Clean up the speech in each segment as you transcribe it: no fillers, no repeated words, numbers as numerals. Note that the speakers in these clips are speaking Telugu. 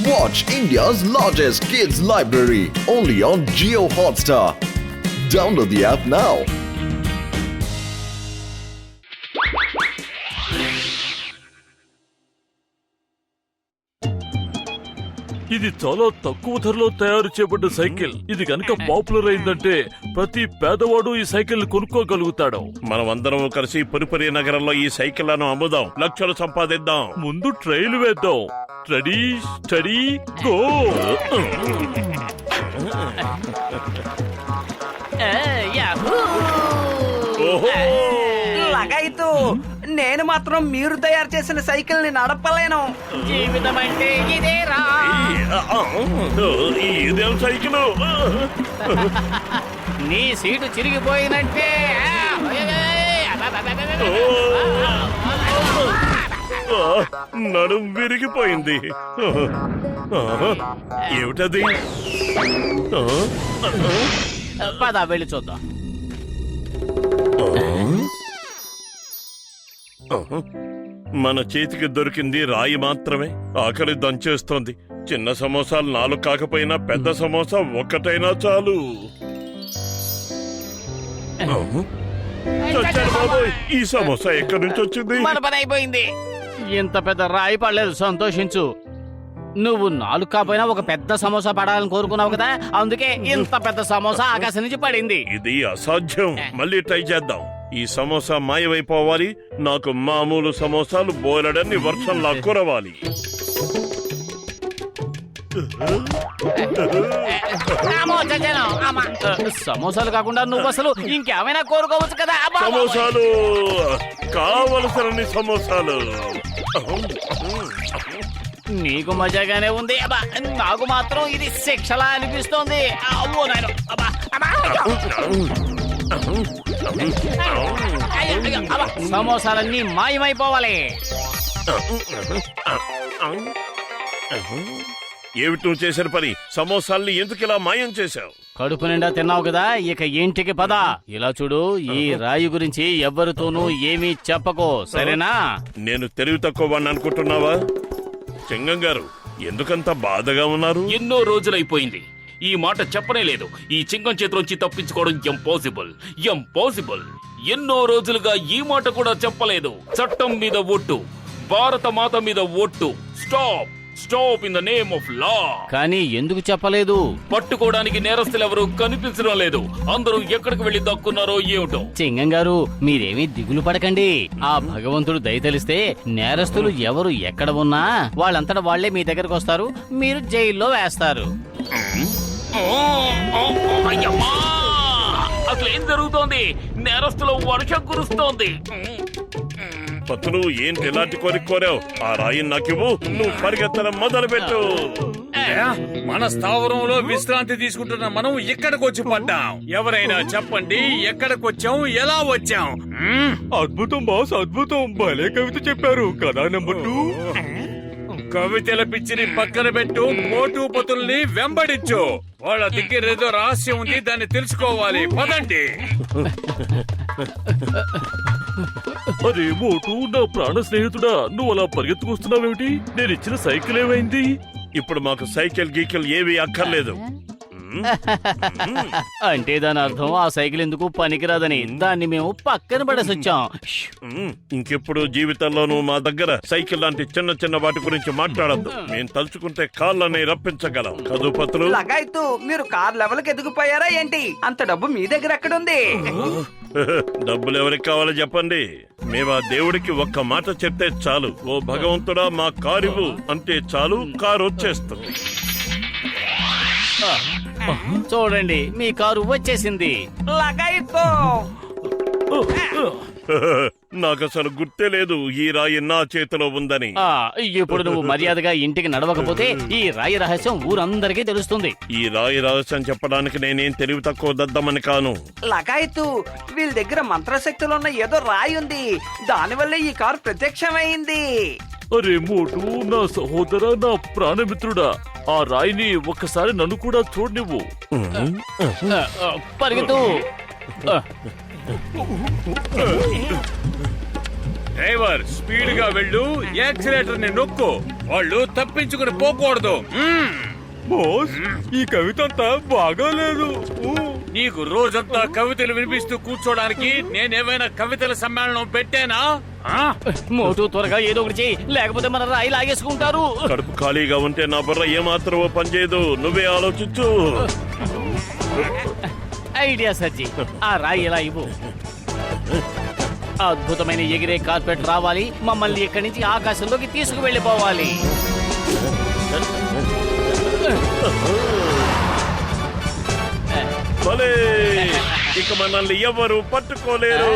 Watch India's largest kids library only on Jio Hotstar. Download the app now. ఇది చాలా తక్కువ ధరలో తయారు చేయబడ్డ సైకిల్. ఇది కనుక పాపులర్ అయిందంటే ప్రతి పేదవాడు ఈ సైకిల్ కొనుక్కోగలుగుతాడు. మనమందరం కలిసి పురిపురి నగరంలో ఈ సైకిళ్లను అమ్ముదాం, లక్షలు సంపాదిద్దాం. ముందు ట్రైల్ వేద్దాం. Ready steady go. లగాయితూ నేను మాత్రం మీరు తయారు చేసిన సైకిల్ ని నడపలేను. జీవితం అంటే ఇదేరా. ఇదేం సైకిల్? నీ సీటు చిరిగిపోయినట్టే. నడుం విరిగిపోయింది. ఏమిటది? పద వెళ్ళి చూద్దాం. మన చేతికి దొరికింది రాయి మాత్రమే. ఆకలి దంచేస్తోంది. చిన్న సమోసాలు 4 కాకపోయినా పెద్ద సమోసా ఒక్కటైనా చాలు. చచ్చాడు బాబోయ్, ఈ సమోసా ఎక్కడి నుంచి వచ్చింది? మన పని అయిపోయింది. ఇంత పెద్ద రాయి పడలేదు, సంతోషించు. నువ్వు 4 కాపోయినా ఒక పెద్ద సమోసా పడాలని కోరుకున్నావు కదా, అందుకే ఇంత పెద్ద సమోసా ఆకాశం నుంచి పడింది. ఇది అసాధ్యం. మళ్ళీ ట్రై చేద్దాం. ఈ సమోసా మాయమైపోవాలి. నాకు మామూలు సమోసాలు బోలెడన్ని వర్షంలా కురవాలి. సమోసాలు కాకుండా నువ్వు అసలు ఇంకేమైనా కోరుకోవచ్చు కదా. సమోసాలు కావలసినన్ని సమోసాలు. నీకు మజాగానే ఉంది, నాకు మాత్రం ఇది శిక్షలా అనిపిస్తోంది. సమోసాలన్నీ మాయమైపోవాలి. ఏమిటి నువ్వు చేసిన పని? సమోసాల్ని ఎందుకు ఇలా మాయం చేశావు? కడుపు నిండా తిన్నావు కదా, ఇక ఇంటికి పద. ఇలా చూడు, ఈ రాయి గురించి ఎవ్వరితోనూ ఏమీ చెప్పకో, సరేనా? నేను తెలివి తక్కువ అనుకుంటున్నావా? చెంగం గారు, ఎందుకంత బాధగా ఉన్నారు? ఎన్నో రోజులైపోయింది, ఈ మాట చెప్పనే లేదు. ఈ చింగం చేతిలోంచి తప్పించుకోవడం ఇంపాసిబుల్. ఎన్నో రోజులుగా ఈ మాట కూడా చెప్పలేదు. చట్టం మీద ఒట్టు, భారత మాత మీద ఒట్టు. Stop in the name of లా. కానీ ఎందుకు చెప్పలేదు? పట్టుకోవడానికి నేరస్తులు ఎవరు కనిపించడం లేదు. అందరూ ఎక్కడికి వెళ్లి దక్కున్నారో ఏమిటో. చింగం గారు, మీరేమీ దిగులు పడకండి. ఆ భగవంతుడు దయ తెలిస్తే నేరస్తులు ఎవరు ఎక్కడ ఉన్నా వాళ్ళంతటా వాళ్లే మీ దగ్గరకు వస్తారు, మీరు జైల్లో వేస్తారు. అసలు ఏం జరుగుతోంది? నేరస్తుల వర్షం కురుస్తోంది. పత్తులు ఏంటి ఎలాంటి కోరిక కోరావు? ఆ రాయి నాకివ్వు, నువ్వు పరిగెత్తడం మొదలు పెట్టు. మన స్థావరంలో విశ్రాంతి తీసుకుంటున్న మనం ఇక్కడికి వచ్చి పడ్డాం. ఎవరైనా చెప్పండి, ఎక్కడికి వచ్చాం, ఎలా వచ్చాం? అద్భుతం బాస్, అద్భుతం. భలే కవిత చెప్పారు కదా. నెంబర్ 2 కవితల పిచ్చిని పక్కన పెట్టు, మోటు పతుల్ని వెంబడించు. వాళ్ళ దగ్గర ఏదో రహస్యం ఉంది, దాన్ని తెలుసుకోవాలి. పదండి. అరే మోటు, నా ప్రాణ స్నేహితుడా, నువ్వు అలా పరిగెత్తుకొస్తున్నావేమిటి? నేను ఇచ్చిన సైకిల్ ఏమైంది? ఇప్పుడు మాకు సైకిల్ గీకిల్ ఏవి అక్కర్లేదు. అంటే దాని అర్థం ఆ సైకిల్ ఎందుకు పనికిరాదని. దాన్ని మేము పక్కన పడేసి వచ్చాం. ఇంకెప్పుడు జీవితంలోనూ మా దగ్గర సైకిల్ లాంటి చిన్న చిన్న వాటి గురించి మాట్లాడద్దు. మేము తలుచుకుంటే కార్లని రప్పించగలం. కదుపతులు లగాయితూ, మీరు కార్ లెవెల్కి ఎదిగిపోయారా ఏంటి? అంత డబ్బు మీ దగ్గర ఎక్కడుంది? డబ్బులు ఎవరికి కావాలో చెప్పండి. మేము ఆ దేవుడికి ఒక్క మాట చెప్తే చాలు, ఓ భగవంతుడా మా కారు అంటే చాలు, కారు వచ్చేస్తుంది. చూడండి, మీ కారు వచ్చేసింది. లగాయితో నాకు అసలు గుర్తే లేదు ఈ రాయి నా చేతిలో ఉందని. ఇప్పుడు నువ్వు మర్యాదగా ఇంటికి నడవకపోతే ఈ రాయి రహస్యం ఊరందరికీ తెలుస్తుంది. ఈ రాయి రహస్యం చెప్పడానికి నేనేం తెలివి తక్కువ దద్దమని కాను. లగాయితూ, వీళ్ళ దగ్గర మంత్రశక్తులున్న ఏదో రాయి ఉంది, దానివల్ల ఈ కారు ప్రత్యక్షమైంది. అరే మోటు, నా సహోదరా, నా ప్రాణమిత్రుడా, ఆ రాయిని ఒక్కసారి నన్ను కూడా చూడనివ్వు. పరిగెత్తు. డ్రైవర్ స్పీడ్ గా వెళ్ళు, యాక్సిలేటర్ ని నొక్కు. వాళ్ళు తప్పించుకుని పోకూడదు. బాస్ ఈ కవిత అంతా బాగాలేదు. నీకు రోజంతా కవితలు వినిపిస్తూ కూర్చోడానికి నేనేమైనా కవితల సమ్మేళనం పెట్టానా? మోటు త్వరగా ఏదో ఒకటి చెయ్యి, లేకపోతే మన రాయి లాగేసుకుంటారు. కడుపు ఖాళీగా ఉంటే నా బుర్ర ఏమాత్రమో పనిచేయదు. నువ్వే ఆలోచించు. ఐడియా సజ్జి, ఆ రాయి ఎలా ఇవ్వు. అద్భుతమైన ఎగిరే కార్పెట్ రావాలి, మమ్మల్ని ఇక్కడి నుంచి ఆకాశంలోకి తీసుకువెళ్ళిపోవాలి. భలే, ఇక మనల్ని ఎవరు పట్టుకోలేరు.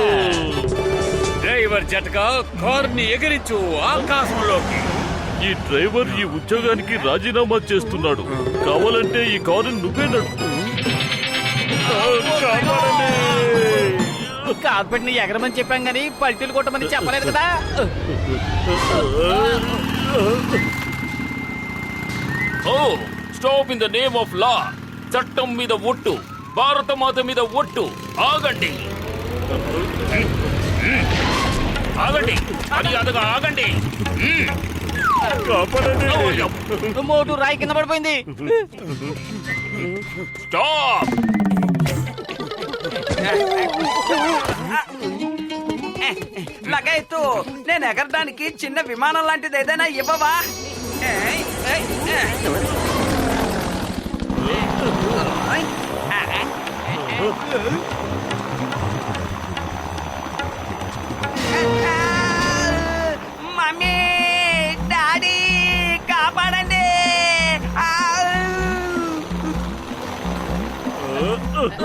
డ్రైవర్ జట్కా కారుని ఎగిరించు ఆకాశంలోకి. ఈ డ్రైవర్ ఈ ఉద్యోగానికి రాజీనామా చేస్తున్నాడు. కావాలంటే ఈ కారు నువ్వే నడుపు. కార్పెట్ ని ఎగరమని చెప్పాం గానీ పల్టీలు కొట్టమని చెప్పలేదు కదా. Oh stop in the name of law. చట్టం మీద ఒట్టు, భారత మాత మీద ఒట్టు. ఆగండి, ఆగండి, మర్యాదగా ఆగండి. మోటు రాయి కింద పడిపోయింది. స్టాప్. లగైతు, నేను ఎగరడానికి చిన్న విమానం లాంటిది ఏదైనా ఇవ్వవా? మమ్మీ, డాడీ, కాపాడండి.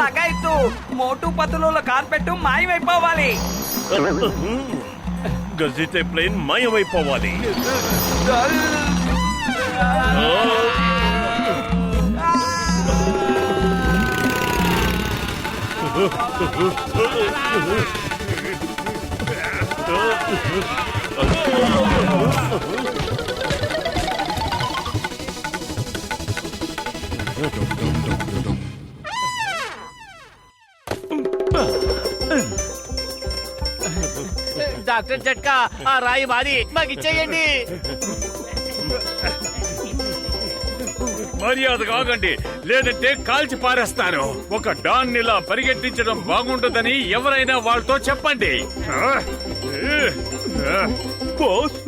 లగైతు, మోటు పతుల కార్పెట్ మాయమైపోవాలి. గజితే ప్లేన్ మాయమైపోవాలి. డాక్టర్ జట్కా, ఆ రాయి మాది, మాకు ఇచ్చేయండి. మర్యాదగా ఆగండి, లేదంటే కాల్చి పారేస్తాను. ఒక డాన్ ఇలా పరిగెత్తించడం బాగుంటుందని ఎవరైనా వాళ్ళతో చెప్పండి. బాస్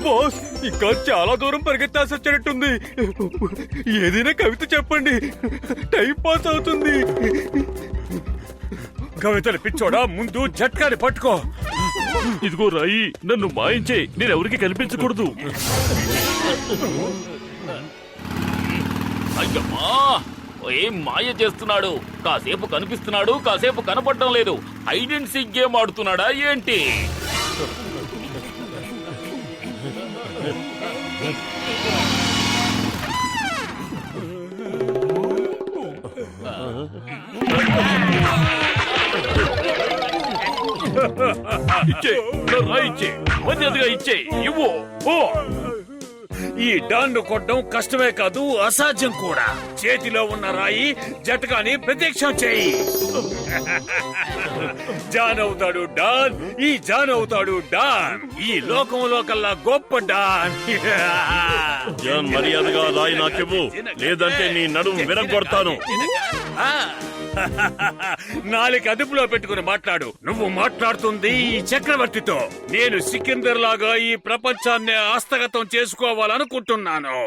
బాస్ ఇంకా చాలా దూరం పరిగెత్తాల్సి వచ్చినట్టుంది. ఏదైనా కవిత చెప్పండి, టైం పాస్ అవుతుంది. కవితలు పిచ్చోడా, ముందు జట్కాని పట్టుకో. ఇదిగో రాయి, నన్ను మాయించే, నేను ఎవరికి కనిపించకూడదు. అయ్యమ్మా, ఏం మాయ చేస్తున్నాడు? కాసేపు కనిపిస్తున్నాడు, కాసేపు కనపడడం లేదు. హైడ్ అండ్ సీక్ గేమ్ ఆడుతున్నాడా ఏంటి? ఇచ్చే, నా రాయి ఇచ్చే, మర్యాదగా ఇచ్చే, ఇవ్వు. ఓ, ఈ డాన్ కొట్టడం కష్టమే కాదు, అసాధ్యం కూడా. చేతిలో ఉన్న రాయి జట్కాని ప్రత్యక్షం చేయి. జాన్ అవుతాడు డాన్, ఈ జాన్ అవుతాడు డాన్, ఈ లోకంలో కల్లా గొప్ప డాన్. జాన్, మర్యాదగా రాయి నాకివ్వు, లేదంటే నీ నడుము విరగొడతాను. నాలుగు అదుపులో పెట్టుకుని మాట్లాడు. నువ్వు మాట్లాడుతుంది ఈ చక్రవర్తితో. నేను సికిందర్ లాగా ఈ ప్రపంచాన్ని హస్తగతం చేసుకోవాలనుకుంటున్నాను.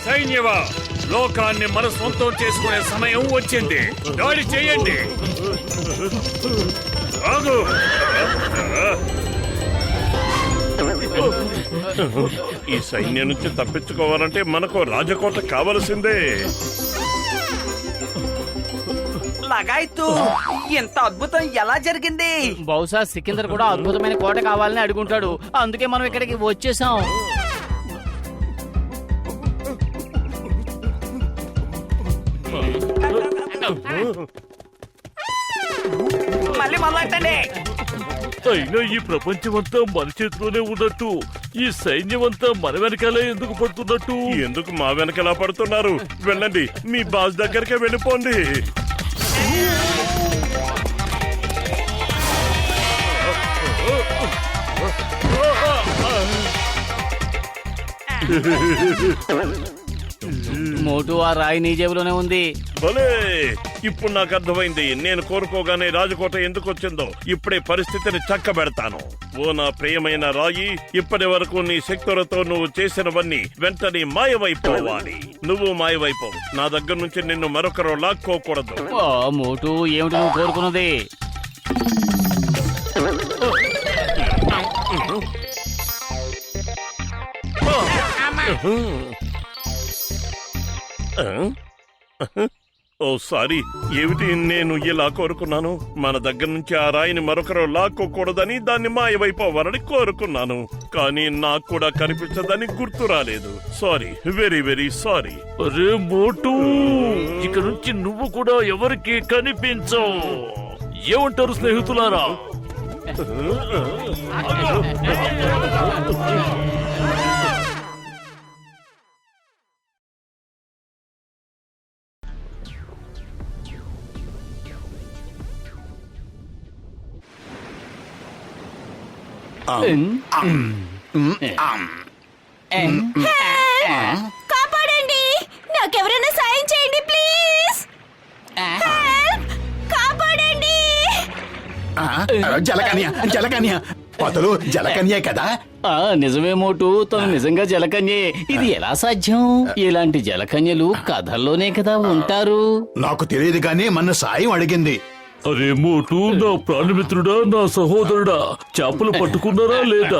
సైన్యవా, లోకాన్ని మన సొంతం చేసుకునే సమయం వచ్చింది. దాడి చేయండి. ఆగు. ఈ సైన్యం నుంచి తప్పించుకోవాలంటే మనకు రాజకోట కావలసిందే. లగాయత్తు, ఇంత అద్భుతం ఎలా జరిగింది? బహుశా సికిందర్ కూడా అద్భుతమైన కోట కావాలని అడుగుంటాడు, అందుకే మనం ఇక్కడికి వచ్చేసాం. మళ్ళీ మొదలెట్టండి. అయినా ఈ ప్రపంచమంతా మన చేతిలోనే ఉన్నట్టు ఈ సైన్యం అంతా మన వెనకాలే ఎందుకు పడుతున్నట్టు? ఎందుకు మా వెనకలా పడుతున్నారు? వెళ్ళండి, మీ బాస్ దగ్గరికే వెళ్ళిపోండి. మోటు ఆ రాయి నీ జేబులోనే ఉంది. భలే, ఇప్పుడు నాకు అర్థమైంది నేను కోరుకోగానే రాజకోట ఎందుకు వచ్చిందో. ఇప్పుడే పరిస్థితిని చక్కబెడతాను. ఓ నా ప్రియమైన రాయి, ఇప్పటి వరకు నీ శక్తులతో నువ్వు చేసినవన్నీ వెంటనే మాయమైపోవాలి. నువ్వు మాయమైపోవు. నా దగ్గర నుంచి నిన్ను మరొకరు లాక్కోకూడదు. ఓ మోటు, ఏమిటి నువ్వు కోరుకున్నది? ఓ సారీ, ఏమిటి నేను ఇలా కోరుకున్నాను? మన దగ్గర నుంచి ఆ రాయిని మరొకరు లాక్కోకూడదని, దాన్ని మాయమైపోవాలని కోరుకున్నాను. కానీ నాకు కూడా కనిపించదని గుర్తు రాలేదు. Sorry, very very sorry. అరే మోటు, ఇక నుంచి నువ్వు కూడా ఎవరికి కనిపించవు. ఏమంటారు స్నేహితులారా? కాపాడండి, నాకెవరైనా సాయం చేయండి ప్లీజ్. కాపాడండి. జలకన్య పొదలు జలకన్యే కదా? నిజమే మోటు, తను నిజంగా జలకన్యే. ఇది ఎలా సాధ్యం? ఇలాంటి జలకన్యలు కథల్లోనే కదా ఉంటారు. నాకు తెలియదు గానీ మన సాయం అడిగింది. అరే మోటు, నా ప్రాణమిత్రుడా, నా సహోదరుడా, చేపలు పట్టుకున్నారా లేదా?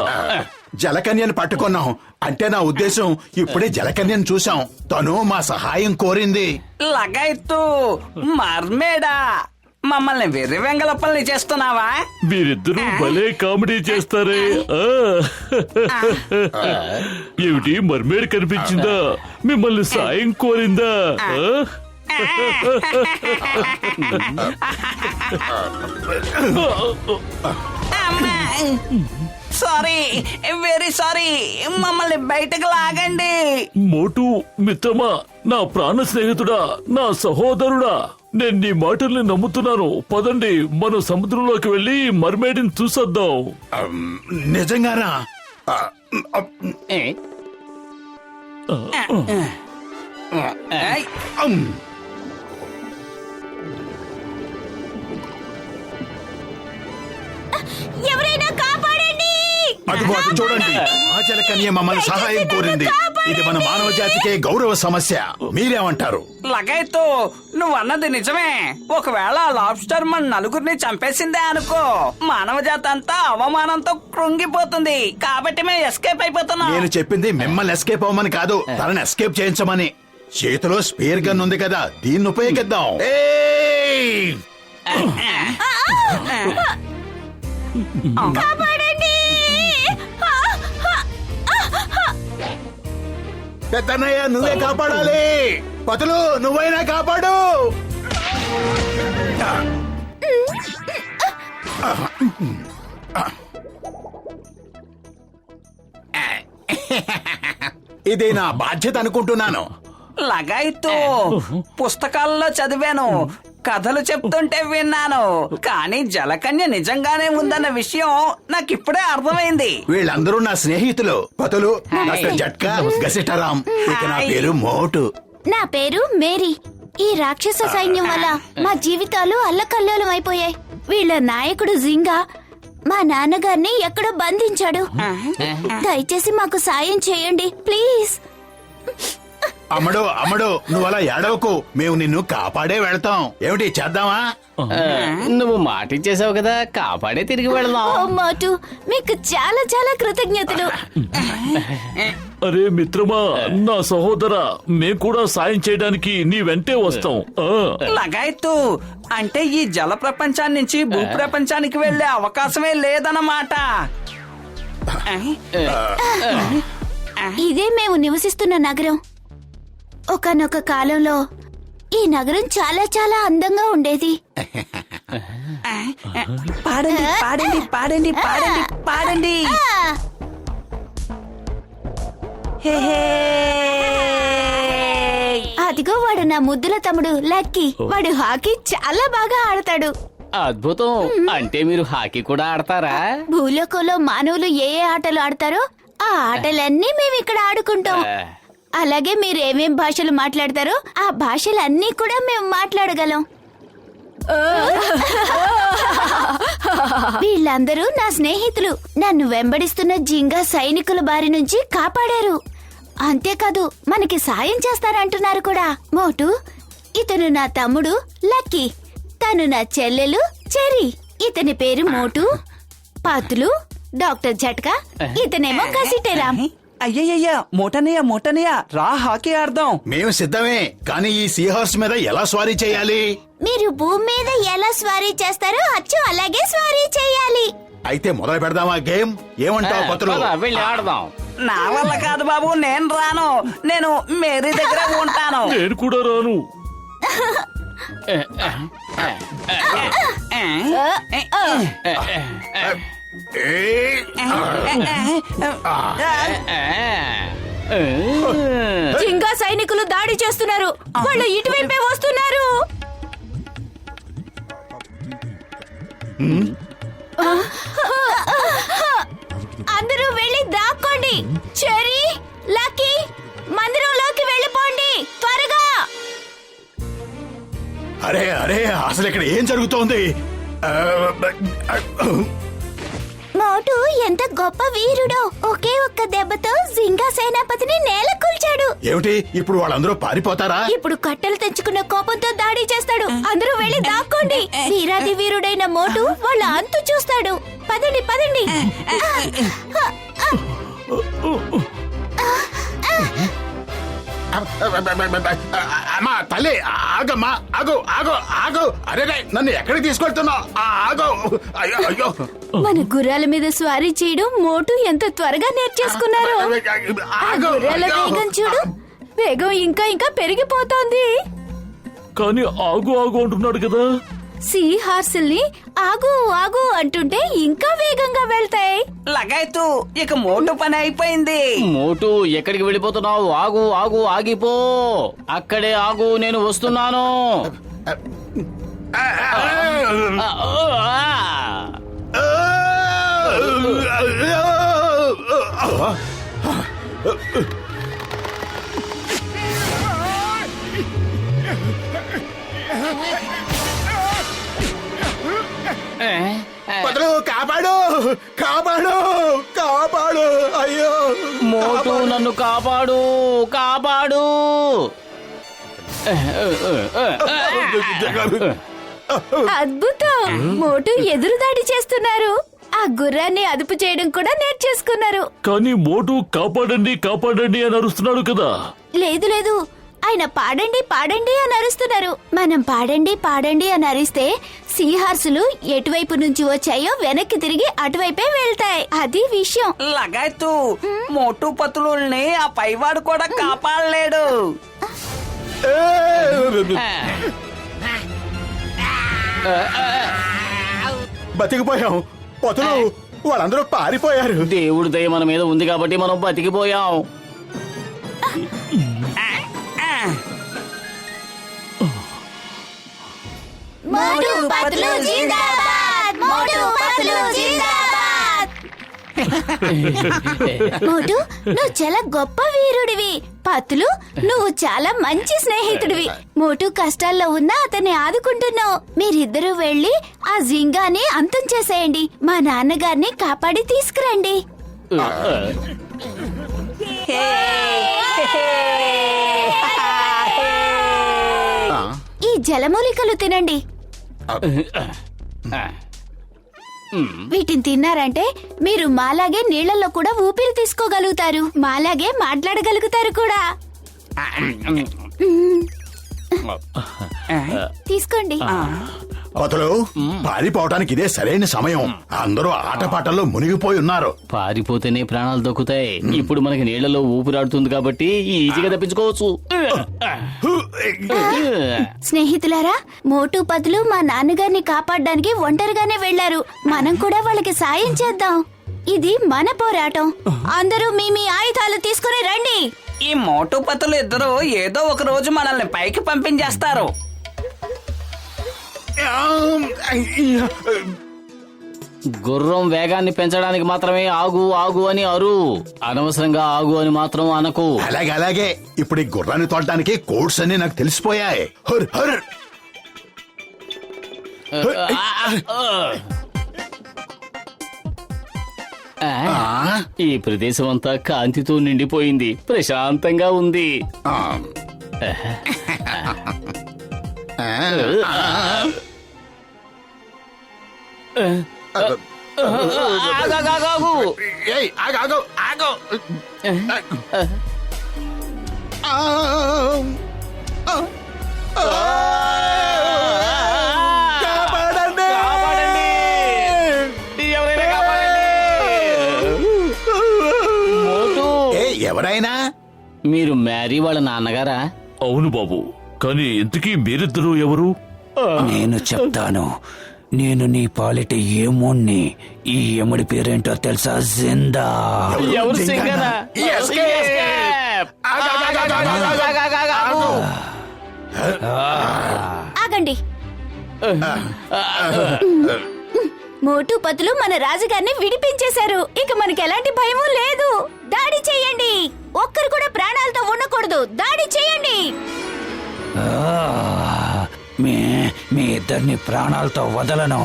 జలకన్యను పట్టుకున్నాం. అంటే నా ఉద్దేశం, ఇప్పుడే జలకన్యను చూసాం. తను మా సహాయం కోరింది. లగాయత్తు మర్మేడా, మమ్మల్ని వెర్రి వెంగళప్పల్ని చేస్తున్నావా? మీరిద్దరూ భలే కామెడీ చేస్తారే. ఏమిటి, మర్మేడ్ కనిపించిందా? మిమ్మల్ని సాయం కోరిందా? సారీ, వెరీ సారీ, మమ్మల్ని బయటకు లాగండి. మోటు మిత్రమా, నా ప్రాణ స్నేహితుడా, నా సహోదరుడా, నేను నీ మాటల్ని నమ్ముతున్నాను. పదండి, మనం సముద్రంలోకి వెళ్లి మర్మేడ్ని చూసొద్దాం. నిజంగానా? ఏయ్, ఎవరైనా కాపాడండి. అదిగో అటు చూడండి, ఆ జలకన్య మమ్మల్ని సహాయం కోరింది. ఇది మన మానవ జాతికే గౌరవ సమస్య. మీరేమంటారు? లగాయత్తు, నువ్వు అన్నది నిజమే. ఒకవేళ లాబ్స్టర్ మన నలుగురిని చంపేసిందే అనుకో, మానవ జాతి అంతా అవమానంతో కృంగిపోతుంది. కాబట్టి మేము ఎస్కేప్ అయిపోతున్నాం. నేను చెప్పింది మిమ్మల్ని ఎస్కేప్ అవ్వమని కాదు, తనని ఎస్కేప్ చేయించమని. చేతిలో స్పేర్ గన్ ఉంది కదా, దీన్ని ఉపయోగిద్దాం. ఏయ్! కాపాడండి. పెద్దన్నయ్య, నువ్వే కాపాడాలి. పతులు, నువ్వైనా కాపాడు. ఇది నా బాధ్యత అనుకుంటున్నాను. లగాయత్తు, పుస్తకాల్లో చదివాను, కథలు చెప్తుంటే విన్నాను. కానీ జలకన్య నిజంగానే ఉందన్న విషయం నాకిప్పుడే అర్థమైంది. వీళ్ళందరూ నా స్నేహితులు. పతులు, డాక్టర్ జట్కా, గసిటరాం. ఇక నా పేరు మోటు. నా పేరు మేరీ. ఈ రాక్షస సైన్యం వల్ల మా జీవితాలు అల్లకల్లోలం అయిపోయాయి. వీళ్ళ నాయకుడు జింగా మా నాన్నగారిని ఎక్కడో బంధించాడు. దయచేసి మాకు సాయం చేయండి ప్లీజ్. అమ్మడు, నువ్వు అలా ఏడవకు. మేము నిన్ను కాపాడే వెళ్తాం. ఏమిటి, చేద్దామా? నువ్వు మాట ఇచ్చేసావు కదా, కాపాడే తిరిగి వెళదాం. ఓ మోటు, మీకు చాలా చాలా కృతజ్ఞతలు. అరే మిత్రమా, నా సహోదరా, మేం కూడా సాయం చేయడానికి నీ వెంటే వస్తాం. లగాయత్తు, అంటే ఈ జల ప్రపంచాన్ని నుంచి భూ ప్రపంచానికి వెళ్లే అవకాశమే లేదన్నమాట. ఇదే మేము నివసిస్తున్న నగరం. ఒకానొక కాలంలో ఈ నగరం చాలా చాలా అందంగా ఉండేది. పాడండి పాడండి పాడండి పాడండి పాడండి. అదిగో వాడు నా ముద్దుల తమ్ముడు లక్కీ. వాడు హాకీ చాలా బాగా ఆడతాడు. అద్భుతం. అంటే మీరు హాకీ కూడా ఆడతారా? భూలోకంలో మానవులు ఏ ఏ ఆటలు ఆడతారో ఆ ఆటలన్నీ మేము ఇక్కడ ఆడుకుంటాం. అలాగే మీరు ఏమేం భాషలు మాట్లాడతారో ఆ భాషలన్నీ కూడా మేము మాట్లాడగలం. వీళ్ళందరూ నా స్నేహితులు. నన్ను వెంబడిస్తున్న జింగా సైనికుల బారి నుంచి కాపాడారు. అంతేకాదు మనకి సాయం చేస్తారంటున్నారు కూడా. మోటు, ఇతను నా తమ్ముడు లక్కీ. తను నా చెల్లెలు చెరి. ఇతని పేరు మోటు. పాతులు డాక్టర్ జట్కా. ఇతనేమో కసిటేరామ్. అయ్యయ్యా, మోటనయ్య రా హాకీ ఆడదాం. మేము సిద్ధమే, కానీ ఈ సీ హార్స్ మీద ఎలా స్వారీ చేయాలి? మీరు భూమి మీద ఎలా స్వారీ చేస్తారో అచ్చు అలాగే స్వారీ చేయాలి. అయితే మొదలు పెడదామా గేమ్? ఏమంటావు పతులు? పద, వెళ్ళి ఆడదాం. నా వల్ల కాదు బాబు, నేను రాను. నేను మేరీ దగ్గర ఉంటాను. నేను కూడా రాను. జింగా సైనికులు దాడి చేస్తున్నారు. వాళ్ళు ఇటువైపే వస్తున్నారు. అందరూ వెళ్ళి దాక్కోండి. చెరీ, లక్కీ, మందిరంలోకి వెళ్ళిపోండి త్వరగా. అరే అరే, అసలు ఇక్కడ ఏం జరుగుతోంది? మోటు ఎంత గొప్ప వీరుడో. ఒకే ఒక్క దెబ్బతో జింగా సేనాపతిని నేల కూల్చాడు. ఏమిటి ఇప్పుడు వాళ్ళందరూ పారిపోతారా? ఇప్పుడు కట్టెలు తెచ్చుకున్న కోపంతో దాడి చేస్తాడు. అందరూ వెళ్ళి దాక్కోండి. వీరాది వీరుడైన మోటు వాళ్ళ అంతు చూస్తాడు. పదండి పదండి. అమ్మా తల్లి, ఆగమ్మా, ఆగు ఆగు ఆగు. అరే నన్ను ఎక్కడికి తీసుకెళ్తున్నావు? ఆగు. అయ్యో అయ్యో. మన గుర్రాల మీద స్వారీ చేయడం మోటు ఎంత త్వరగా నేర్చేసుకున్నారు. ఆ గుర్రాల వేగం చూడు. వేగం ఇంకా ఇంకా పెరిగిపోతోంది. కానీ ఆగు ఆగు అంటున్నాడు కదా. సీ హార్సుల్ని ఆగు ఆగు అంటుంటే ఇంకా వేగంగా వెళ్తాయి. లగాయతు, ఇక మోటు పని అయిపోయింది. మోటు, ఎక్కడికి వెళ్ళిపోతున్నావు? ఆగు ఆగు, ఆగిపో. అక్కడే ఆగు, నేను వస్తున్నాను. పతులు, కాపాడు కాపాడు కాపాడు. అయ్యో మోటు, నన్ను కాపాడు కాపాడు. అద్భుతం. మోటు ఎదురుదాడి చేస్తున్నారు. ఆ గుర్రాన్ని అదుపు చేయడం కూడా నేర్చేసుకున్నారు. కానీ మోటు కాపాడండి కాపాడండి అని అరుస్తున్నాడు కదా. లేదు లేదు, ఆయన పాడండి పాడండి అని అరుస్తున్నారు. మనం పాడండి పాడండి అని అరిస్తే సీ హార్సులు ఎటువైపు నుంచి వచ్చాయో వెనక్కి తిరిగి అటువైపే వెళ్తాయి. అది విషయం. లగాయతు, మోటు పతులుల్ని ఆ పైవాడు కూడా కాపాడలేడు. బతికిపోయాం పతులు. వాళ్ళందరూ పారిపోయారు. దేవుడి దయ మన మీద ఉంది కాబట్టి మనం బతికిపోయాం. మోటు పతులు జిందాబాద్. మోటు పతులు జిందాబాద్. మోటు, నువ్వు చాలా గొప్ప వీరుడివి. పతులు, నువ్వు చాలా మంచి స్నేహితుడివి. మోటు కష్టాల్లో ఉన్నా అతన్ని ఆదుకుంటున్నావు. మీరిద్దరూ వెళ్లి ఆ జింగాని అంతం చేసేయండి. మా నాన్నగారిని కాపాడి తీసుకురండి. ఈ జలమూలికలు తినండి. వీటిని తిన్నారంటే మీరు మాలాగే నీళ్లలో కూడా ఊపిరి తీసుకోగలుగుతారు. మాలాగే మాట్లాడగలుగుతారు కూడా. తీసుకోండి. పతులు, పారిపోవటానికి ఇదే సరైన సమయం. అందరూ ఆటపాటల్లో మునిగిపోయి ఉన్నారు. పారిపోతేనే ప్రాణాలు దొక్కుతాయి. ఇప్పుడు మనకి నీళ్లలో ఊపిరాడుతుంది కాబట్టి ఈజీగా తప్పించుకోవచ్చు. స్నేహితులారా, మోటు పతులు మా నాన్నగారిని కాపాడడానికి ఒంటరిగానే వెళ్లారు. మనం కూడా వాళ్ళకి సాయం చేద్దాం. ఇది మన పోరాటం. అందరూ మీ మీ ఆయుధాలు తీసుకుని రండి. ఈ మోటు పతులు ఇద్దరు ఏదో ఒక రోజు మనల్ని పైకి పంపించేస్తారు. గుర్రం వేగాన్ని పెంచడానికి మాత్రమే ఆగు ఆగు అని అరు, అనవసరంగా ఆగు అని మాత్రం అనకు. అలాగే అలాగే. ఇప్పుడు ఈ గుర్రాన్ని తోడటానికి కోడ్స్ అన్ని నాకు తెలిసిపోయాయి. Her her. ఈ ప్రదేశం అంతా కాంతితో నిండిపోయింది, ప్రశాంతంగా ఉంది. ఏయ్, ఆగు, ఆగు, ఆగు. కాపాడండి. ఎవరైనా కాపాడండి. మోటు, ఏయ్, ఎవరైనా? మీరు మ్యారీ వాళ్ళ నాన్నగారా? అవును బాబు, కానీ ఇంతకీ మీరిద్దరూ ఎవరు? నేను చెప్తాను. నేను నీ పాలిట ఏమోన్ని. ఈ యముడి పేరేంటో తెలుసా? జిందా. ఎవరు సింగరా? ఆగండి. మోటు పతులు మన రాజుగారిని విడిపించేశారు. ఇక మనకి ఎలాంటి భయమూ లేదు. దాడి చేయండి. ఒక్కరు కూడా ప్రాణాలతో ఉండకూడదు. దాడి చేయండి. మీ ఇద్దరిని ప్రాణాలతో వదలను.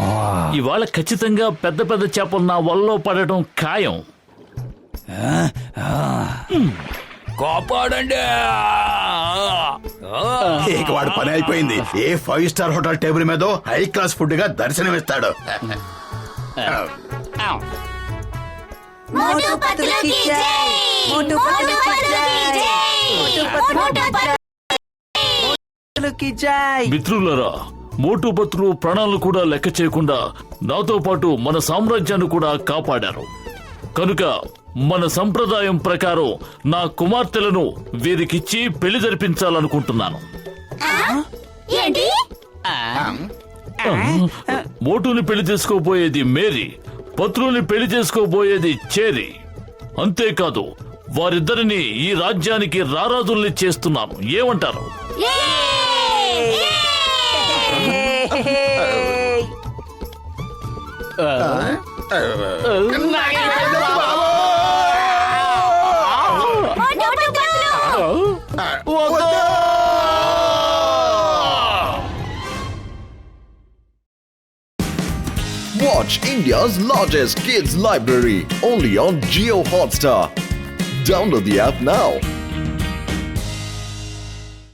ఇవాళ ఖచ్చితంగా పెద్ద పెద్ద చేపలు నా వలలో పడటం ఖాయం. కాపాడండి. ఇక వాడు పని అయిపోయింది. ఏ 5 స్టార్ హోటల్ టేబుల్ మీద హై క్లాస్ ఫుడ్ గా దర్శనమిస్తాడు. మోటు పతులకి జై. మోటు పతులకి జై. మోటు పతులకి జై. మిత్రులరా, మోటు పతులు ప్రాణాలు కూడా లెక్క చేయకుండా నాతో పాటు మన సామ్రాజ్యాన్ని కూడా కాపాడారు. కనుక మన సంప్రదాయం ప్రకారం నా కుమార్తెలను వీరికిచ్చి పెళ్లి జరిపించాలనుకుంటున్నాను. ఏంటి? మోటుని పెళ్లి చేసుకోబోయేది మేరీ, పత్రుని పెళ్లి చేసుకోబోయేది చేరి. అంతేకాదు, వారిద్దరిని ఈ రాజ్యానికి రారాజుల్ని చేస్తున్నాను. ఏమంటారు? Watch India's largest kids library only on Geo Hotstar. Download the app now.